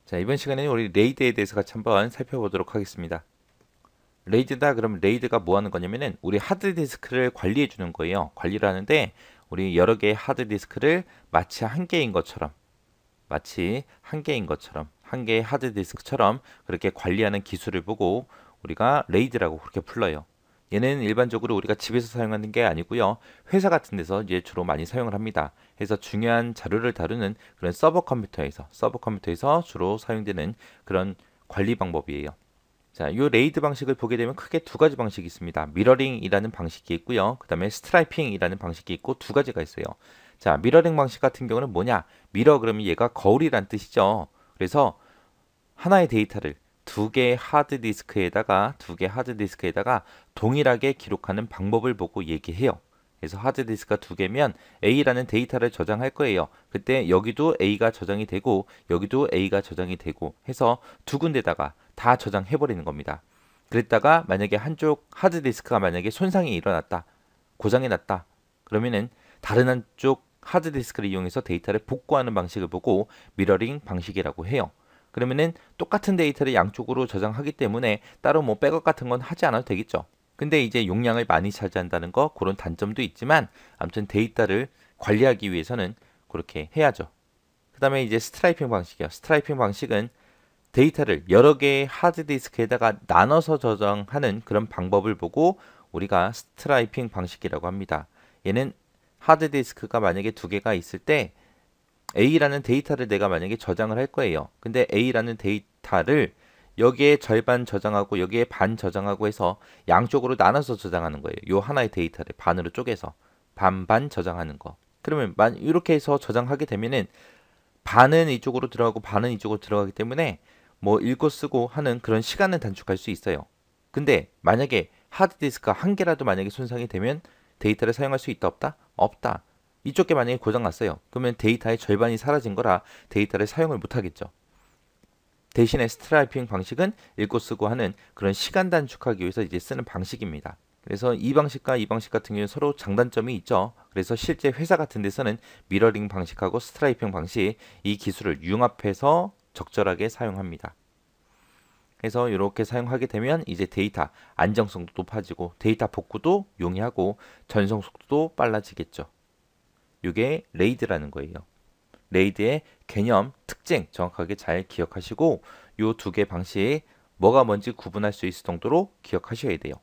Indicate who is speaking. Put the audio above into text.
Speaker 1: 자, 이번 시간에는 우리 레이드에 대해서 같이 한번 살펴보도록 하겠습니다. 레이드다 그러면 레이드가 뭐 하는 거냐면은 우리 하드디스크를 관리해 주는 거예요. 관리를 하는데 우리 여러 개의 하드디스크를 마치 한 개인 것처럼 한 개의 하드디스크처럼 그렇게 관리하는 기술을 보고 우리가 레이드라고 그렇게 불러요. 얘는 일반적으로 우리가 집에서 사용하는 게 아니고요. 회사 같은 데서 이제 주로 많이 사용을 합니다. 그래서 중요한 자료를 다루는 그런 서버 컴퓨터에서 주로 사용되는 그런 관리 방법이에요. 자, 요 레이드 방식을 보게 되면 크게 두 가지 방식이 있습니다. 미러링이라는 방식이 있고요. 그 다음에 스트라이핑이라는 방식이 있고 두 가지가 있어요. 자, 미러링 방식 같은 경우는 뭐냐? 미러 그러면 얘가 거울이란 뜻이죠. 그래서 하나의 데이터를 두 개 하드디스크에다가 동일하게 기록하는 방법을 보고 얘기해요. 그래서 하드디스크가 두 개면 A라는 데이터를 저장할 거예요. 그때 여기도 A가 저장이 되고 여기도 A가 저장이 되고 해서 두 군데다가 다 저장해 버리는 겁니다. 그랬다가 만약에 한쪽 하드디스크가 만약에 손상이 일어났다, 고장이 났다, 그러면은 다른 한쪽 하드디스크를 이용해서 데이터를 복구하는 방식을 보고 미러링 방식이라고 해요. 그러면은 똑같은 데이터를 양쪽으로 저장하기 때문에 따로 뭐 백업 같은 건 하지 않아도 되겠죠. 근데 이제 용량을 많이 차지한다는 거 그런 단점도 있지만 아무튼 데이터를 관리하기 위해서는 그렇게 해야죠. 그 다음에 이제 스트라이핑 방식이요. 스트라이핑 방식은 데이터를 여러 개의 하드디스크에다가 나눠서 저장하는 그런 방법을 보고 우리가 스트라이핑 방식이라고 합니다. 얘는 하드디스크가 만약에 두 개가 있을 때 A라는 데이터를 내가 만약에 저장을 할 거예요. 근데 A라는 데이터를 여기에 절반 저장하고 여기에 반 저장하고 해서 양쪽으로 나눠서 저장하는 거예요. 요 하나의 데이터를 반으로 쪼개서 반반 저장하는 거. 그러면 이렇게 해서 저장하게 되면은 반은 이쪽으로 들어가고 반은 이쪽으로 들어가기 때문에 뭐 읽고 쓰고 하는 그런 시간은 단축할 수 있어요. 근데 만약에 하드디스크가 한 개라도 만약에 손상이 되면 데이터를 사용할 수 있다 없다? 없다. 이쪽 게 만약에 고장 났어요. 그러면 데이터의 절반이 사라진 거라 데이터를 사용을 못 하겠죠. 대신에 스트라이핑 방식은 읽고 쓰고 하는 그런 시간 단축하기 위해서 이제 쓰는 방식입니다. 그래서 이 방식과 이 방식 같은 경우는 서로 장단점이 있죠. 그래서 실제 회사 같은 데서는 미러링 방식하고 스트라이핑 방식 이 기술을 융합해서 적절하게 사용합니다. 그래서 이렇게 사용하게 되면 이제 데이터 안정성도 높아지고 데이터 복구도 용이하고 전송 속도도 빨라지겠죠. 이게 레이드라는 거예요. 레이드의 개념, 특징 정확하게 잘 기억하시고 이 두 개 방식 뭐가 뭔지 구분할 수 있을 정도로 기억하셔야 돼요.